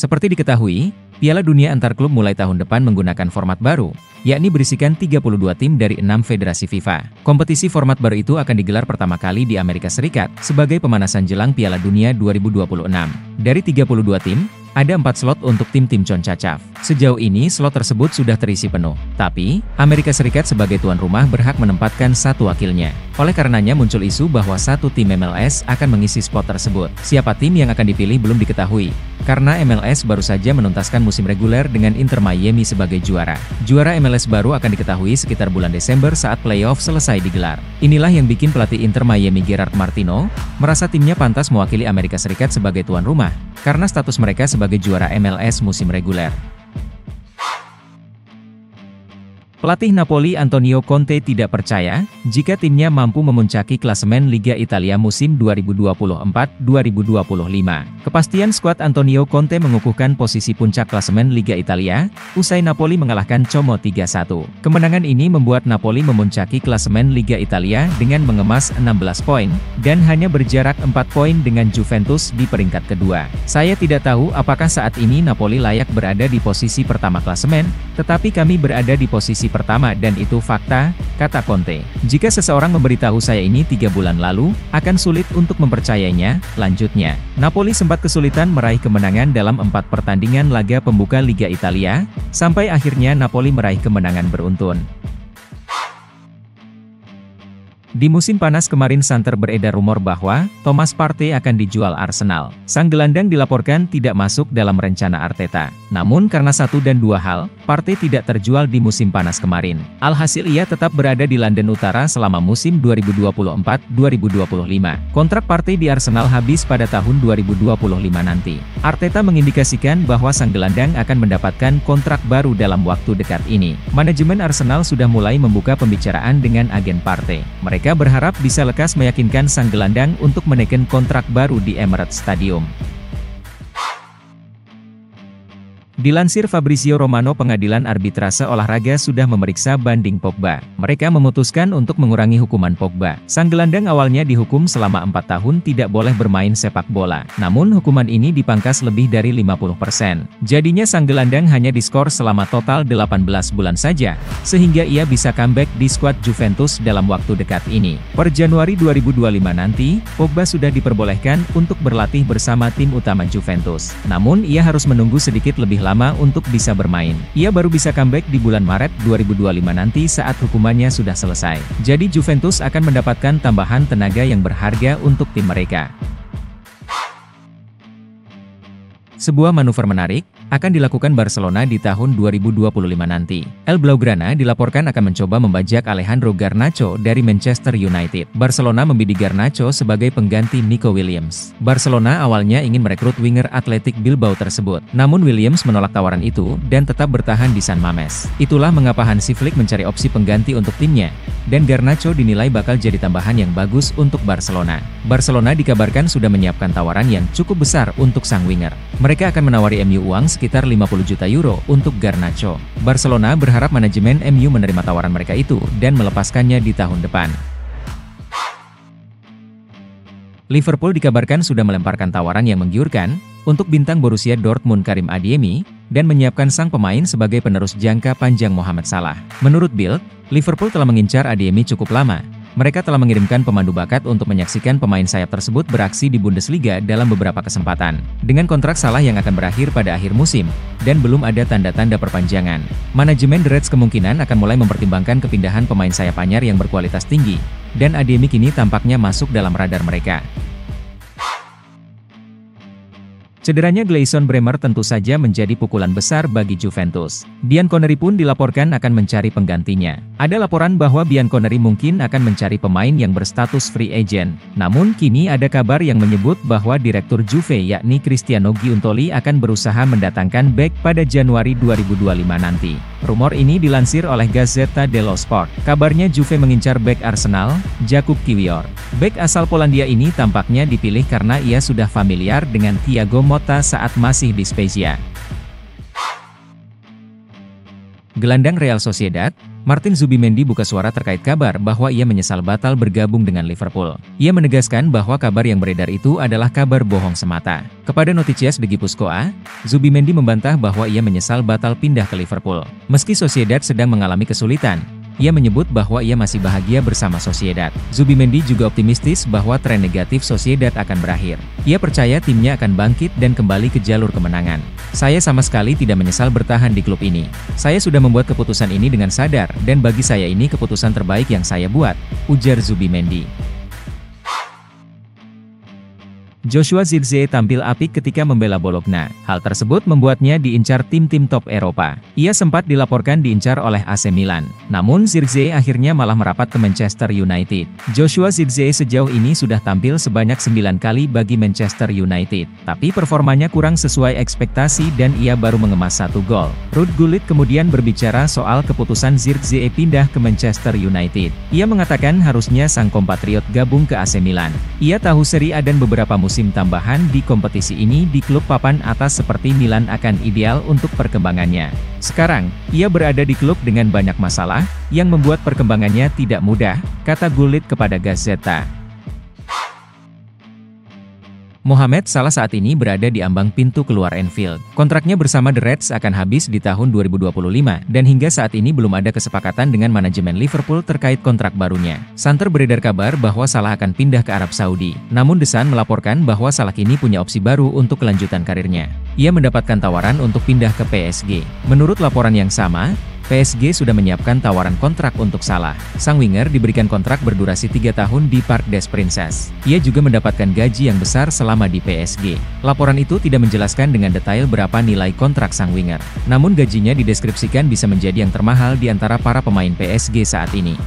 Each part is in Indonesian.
Seperti diketahui, Piala Dunia antar klub mulai tahun depan menggunakan format baru, yakni berisikan 32 tim dari 6 federasi FIFA. Kompetisi format baru itu akan digelar pertama kali di Amerika Serikat sebagai pemanasan jelang Piala Dunia 2026. Dari 32 tim, ada 4 slot untuk tim-tim CONCACAF. Sejauh ini slot tersebut sudah terisi penuh. Tapi, Amerika Serikat sebagai tuan rumah berhak menempatkan satu wakilnya. Oleh karenanya muncul isu bahwa satu tim MLS akan mengisi spot tersebut. Siapa tim yang akan dipilih belum diketahui, karena MLS baru saja menuntaskan musim reguler dengan Inter Miami sebagai juara. Juara MLS baru akan diketahui sekitar bulan Desember saat playoff selesai digelar. Inilah yang bikin pelatih Inter Miami Gerard Martino merasa timnya pantas mewakili Amerika Serikat sebagai tuan rumah, karena status mereka sebagai juara MLS musim reguler. Pelatih Napoli Antonio Conte tidak percaya jika timnya mampu memuncaki klasemen Liga Italia musim 2024-2025. Kepastian skuad Antonio Conte mengukuhkan posisi puncak klasemen Liga Italia, usai Napoli mengalahkan Como 3-1. Kemenangan ini membuat Napoli memuncaki klasemen Liga Italia dengan mengemas 16 poin, dan hanya berjarak 4 poin dengan Juventus di peringkat kedua. Saya tidak tahu apakah saat ini Napoli layak berada di posisi pertama klasemen, tetapi kami berada di posisi pertama dan itu fakta, kata Conte. Jika seseorang memberitahu saya ini 3 bulan lalu, akan sulit untuk mempercayainya, lanjutnya. Napoli sempat kesulitan meraih kemenangan dalam 4 pertandingan laga pembuka Liga Italia, sampai akhirnya Napoli meraih kemenangan beruntun. Di musim panas kemarin santer beredar rumor bahwa Thomas Partey akan dijual Arsenal. Sang gelandang dilaporkan tidak masuk dalam rencana Arteta. Namun karena 1 dan 2 hal, Partey tidak terjual di musim panas kemarin. Alhasil ia tetap berada di London Utara selama musim 2024-2025. Kontrak Partey di Arsenal habis pada tahun 2025 nanti. Arteta mengindikasikan bahwa sang gelandang akan mendapatkan kontrak baru dalam waktu dekat ini. Manajemen Arsenal sudah mulai membuka pembicaraan dengan agen Partey. Mereka berharap bisa lekas meyakinkan sang gelandang untuk menekan kontrak baru di Emirates Stadium. Dilansir Fabrizio Romano, pengadilan arbitrase olahraga sudah memeriksa banding Pogba. Mereka memutuskan untuk mengurangi hukuman Pogba. Sang gelandang awalnya dihukum selama 4 tahun tidak boleh bermain sepak bola. Namun hukuman ini dipangkas lebih dari 50%. Jadinya sang gelandang hanya diskor selama total 18 bulan saja, sehingga ia bisa comeback di skuad Juventus dalam waktu dekat ini. Per Januari 2025 nanti, Pogba sudah diperbolehkan untuk berlatih bersama tim utama Juventus. Namun ia harus menunggu sedikit lebih lama untuk bisa bermain. Ia baru bisa comeback di bulan Maret 2025 nanti saat hukumannya sudah selesai. Jadi Juventus akan mendapatkan tambahan tenaga yang berharga untuk tim mereka. Sebuah manuver menarik akan dilakukan Barcelona di tahun 2025 nanti. El Blaugrana dilaporkan akan mencoba membajak Alejandro Garnacho dari Manchester United. Barcelona membidik Garnacho sebagai pengganti Nico Williams. Barcelona awalnya ingin merekrut winger Athletic Bilbao tersebut. Namun Williams menolak tawaran itu dan tetap bertahan di San Mamés. Itulah mengapa Hansi Flick mencari opsi pengganti untuk timnya. Dan Garnacho dinilai bakal jadi tambahan yang bagus untuk Barcelona. Barcelona dikabarkan sudah menyiapkan tawaran yang cukup besar untuk sang winger. Mereka akan menawari MU uang sekitar 50 juta euro untuk Garnacho. Barcelona berharap manajemen MU menerima tawaran mereka itu dan melepaskannya di tahun depan. Liverpool dikabarkan sudah melemparkan tawaran yang menggiurkan untuk bintang Borussia Dortmund Karim Adeyemi dan menyiapkan sang pemain sebagai penerus jangka panjang Mohamed Salah. Menurut Bild, Liverpool telah mengincar Adeyemi cukup lama. Mereka telah mengirimkan pemandu bakat untuk menyaksikan pemain sayap tersebut beraksi di Bundesliga dalam beberapa kesempatan. Dengan kontrak Salah yang akan berakhir pada akhir musim, dan belum ada tanda-tanda perpanjangan, manajemen The Reds kemungkinan akan mulai mempertimbangkan kepindahan pemain sayap anyar yang berkualitas tinggi, dan Adeyemi kini tampaknya masuk dalam radar mereka. Cederanya Gleison Bremer tentu saja menjadi pukulan besar bagi Juventus. Bianconeri pun dilaporkan akan mencari penggantinya. Ada laporan bahwa Bianconeri mungkin akan mencari pemain yang berstatus free agent. Namun kini ada kabar yang menyebut bahwa Direktur Juve yakni Cristiano Giuntoli akan berusaha mendatangkan bek pada Januari 2025 nanti. Rumor ini dilansir oleh Gazzetta dello Sport. Kabarnya Juve mengincar bek Arsenal, Jakub Kiwior. Bek asal Polandia ini tampaknya dipilih karena ia sudah familiar dengan Thiago Motta saat masih di Spezia. Gelandang Real Sociedad, Martin Zubimendi buka suara terkait kabar bahwa ia menyesal batal bergabung dengan Liverpool. Ia menegaskan bahwa kabar yang beredar itu adalah kabar bohong semata. Kepada Noticias de Gipuzkoa, Zubimendi membantah bahwa ia menyesal batal pindah ke Liverpool. Meski Sociedad sedang mengalami kesulitan, ia menyebut bahwa ia masih bahagia bersama Sociedad. Zubimendi juga optimistis bahwa tren negatif Sociedad akan berakhir. Ia percaya timnya akan bangkit dan kembali ke jalur kemenangan. Saya sama sekali tidak menyesal bertahan di klub ini. Saya sudah membuat keputusan ini dengan sadar, dan bagi saya ini keputusan terbaik yang saya buat, ujar Zubimendi. Joshua Zirkzee tampil apik ketika membela Bologna. Hal tersebut membuatnya diincar tim-tim top Eropa. Ia sempat dilaporkan diincar oleh AC Milan. Namun Zirkzee akhirnya malah merapat ke Manchester United. Joshua Zirkzee sejauh ini sudah tampil sebanyak 9 kali bagi Manchester United. Tapi performanya kurang sesuai ekspektasi dan ia baru mengemas 1 gol. Ruud Gullit kemudian berbicara soal keputusan Zirkzee pindah ke Manchester United. Ia mengatakan harusnya sang kompatriot gabung ke AC Milan. Ia tahu Serie A dan beberapa musim tambahan di kompetisi ini di klub papan atas seperti Milan akan ideal untuk perkembangannya. Sekarang, ia berada di klub dengan banyak masalah, yang membuat perkembangannya tidak mudah, kata Gullit kepada Gazzetta. Mohamed Salah saat ini berada di ambang pintu keluar Anfield. Kontraknya bersama The Reds akan habis di tahun 2025, dan hingga saat ini belum ada kesepakatan dengan manajemen Liverpool terkait kontrak barunya. Santer beredar kabar bahwa Salah akan pindah ke Arab Saudi. Namun The Sun melaporkan bahwa Salah kini punya opsi baru untuk kelanjutan karirnya. Ia mendapatkan tawaran untuk pindah ke PSG. Menurut laporan yang sama, PSG sudah menyiapkan tawaran kontrak untuk Salah. Sang winger diberikan kontrak berdurasi 3 tahun di Parc des Princes. Ia juga mendapatkan gaji yang besar selama di PSG. Laporan itu tidak menjelaskan dengan detail berapa nilai kontrak sang winger. Namun gajinya dideskripsikan bisa menjadi yang termahal di antara para pemain PSG saat ini.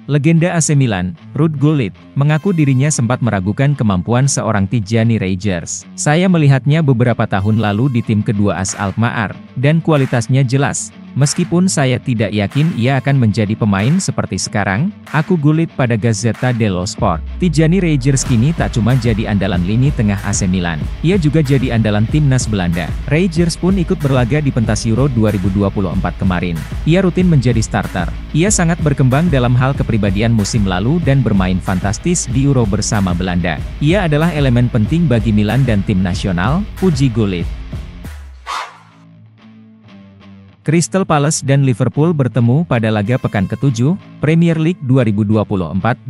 Legenda AC Milan, Ruud Gullit, mengaku dirinya sempat meragukan kemampuan seorang Tijani Reijers. Saya melihatnya beberapa tahun lalu di tim kedua AS Alkmaar, dan kualitasnya jelas. Meskipun saya tidak yakin ia akan menjadi pemain seperti sekarang, aku Gullit pada Gazzetta dello Sport. Tijani Reijers kini tak cuma jadi andalan lini tengah AC Milan, ia juga jadi andalan timnas Belanda. Reijers pun ikut berlaga di pentas Euro 2024 kemarin. Ia rutin menjadi starter. Ia sangat berkembang dalam hal kepribadian musim lalu dan bermain fantastis di Euro bersama Belanda. Ia adalah elemen penting bagi Milan dan tim nasional, puji Gullit. Crystal Palace dan Liverpool bertemu pada laga pekan ke-7, Premier League 2024-2025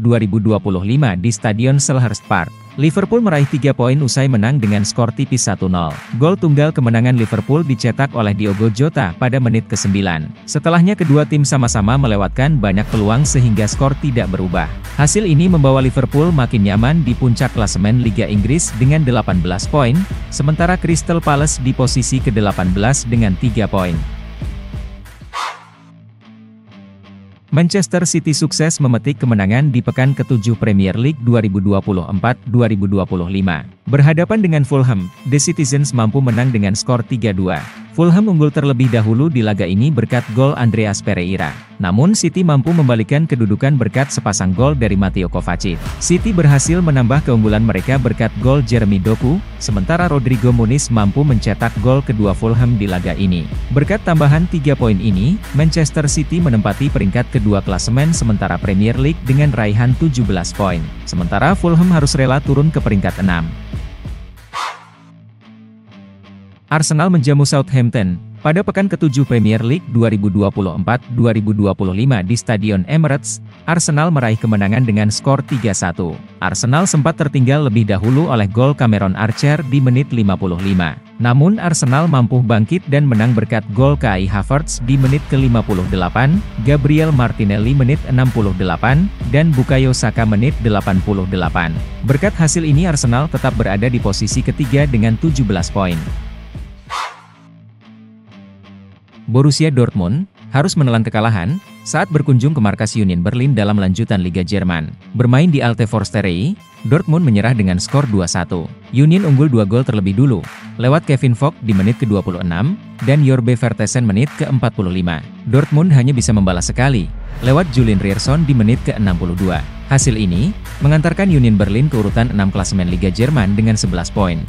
di Stadion Selhurst Park. Liverpool meraih 3 poin usai menang dengan skor tipis 1-0. Gol tunggal kemenangan Liverpool dicetak oleh Diogo Jota pada menit ke-9. Setelahnya kedua tim sama-sama melewatkan banyak peluang sehingga skor tidak berubah. Hasil ini membawa Liverpool makin nyaman di puncak klasemen Liga Inggris dengan 18 poin, sementara Crystal Palace di posisi ke-18 dengan 3 poin. Manchester City sukses memetik kemenangan di pekan ke-7 Premier League 2024-2025. Berhadapan dengan Fulham, The Citizens mampu menang dengan skor 3-2. Fulham unggul terlebih dahulu di laga ini berkat gol Andreas Pereira. Namun City mampu membalikan kedudukan berkat sepasang gol dari Mateo Kovacic. City berhasil menambah keunggulan mereka berkat gol Jeremy Doku, sementara Rodrigo Muniz mampu mencetak gol kedua Fulham di laga ini. Berkat tambahan 3 poin ini, Manchester City menempati peringkat kedua klasemen sementara Premier League dengan raihan 17 poin. Sementara Fulham harus rela turun ke peringkat 6. Arsenal menjamu Southampton pada pekan ke-7 Premier League 2024-2025 di Stadion Emirates. Arsenal meraih kemenangan dengan skor 3-1. Arsenal sempat tertinggal lebih dahulu oleh gol Cameron Archer di menit 55. Namun Arsenal mampu bangkit dan menang berkat gol Kai Havertz di menit ke-58, Gabriel Martinelli menit 68, dan Bukayo Saka menit 88. Berkat hasil ini Arsenal tetap berada di posisi ketiga dengan 17 poin. Borussia Dortmund harus menelan kekalahan saat berkunjung ke markas Union Berlin dalam lanjutan Liga Jerman. Bermain di Alte Forsterei, Dortmund menyerah dengan skor 2-1. Union unggul 2 gol terlebih dulu, lewat Kevin Vogt di menit ke-26, dan Jorbe Vertessen menit ke-45. Dortmund hanya bisa membalas sekali, lewat Julian Ryerson di menit ke-62. Hasil ini, mengantarkan Union Berlin ke urutan 6 klasemen Liga Jerman dengan 11 poin.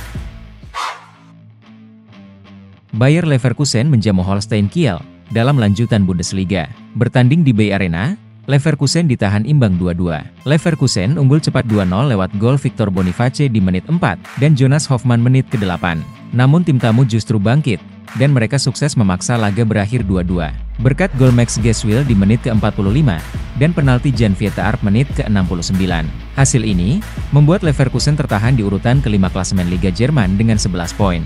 Bayer Leverkusen menjamu Holstein Kiel dalam lanjutan Bundesliga. Bertanding di Bay Arena, Leverkusen ditahan imbang 2-2. Leverkusen unggul cepat 2-0 lewat gol Victor Boniface di menit 4 dan Jonas Hofmann menit ke-8. Namun tim tamu justru bangkit, dan mereka sukses memaksa laga berakhir 2-2. Berkat gol Max Geswill di menit ke-45, dan penalti Jan Vieta Arp menit ke-69. Hasil ini, membuat Leverkusen tertahan di urutan kelima klasemen Liga Jerman dengan 11 poin.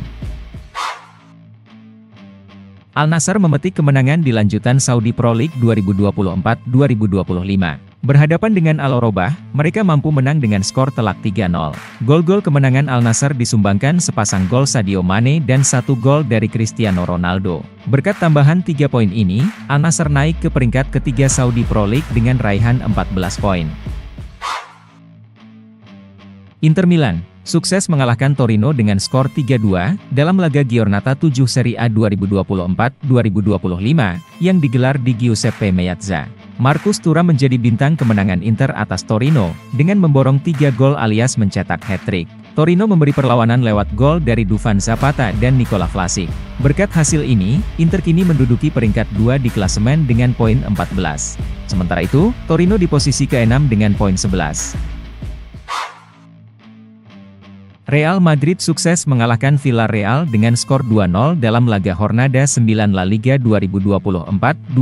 Al-Nassr memetik kemenangan di lanjutan Saudi Pro League 2024-2025. Berhadapan dengan Al-Orobah, mereka mampu menang dengan skor telak 3-0. Gol-gol kemenangan Al-Nassr disumbangkan sepasang gol Sadio Mane dan 1 gol dari Cristiano Ronaldo. Berkat tambahan 3 poin ini, Al-Nassr naik ke peringkat ketiga Saudi Pro League dengan raihan 14 poin. Inter Milan sukses mengalahkan Torino dengan skor 3-2 dalam laga Giornata 7 Serie A 2024-2025 yang digelar di Giuseppe Meazza. Marcus Thuram menjadi bintang kemenangan Inter atas Torino dengan memborong 3 gol alias mencetak hat-trick. Torino memberi perlawanan lewat gol dari Duvan Zapata dan Nikola Vlasic. Berkat hasil ini, Inter kini menduduki peringkat 2 di klasemen dengan poin 14. Sementara itu, Torino di posisi ke-6 dengan poin 11. Real Madrid sukses mengalahkan Villarreal dengan skor 2-0 dalam laga Jornada 9 La Liga 2024-2025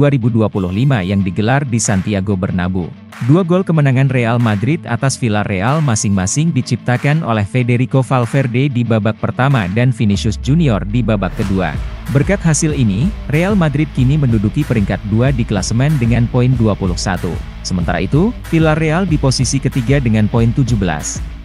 yang digelar di Santiago Bernabeu. 2 gol kemenangan Real Madrid atas Villarreal masing-masing diciptakan oleh Federico Valverde di babak pertama dan Vinicius Junior di babak kedua. Berkat hasil ini, Real Madrid kini menduduki peringkat 2 di klasemen dengan poin 21. Sementara itu, Villarreal di posisi ketiga dengan poin 17.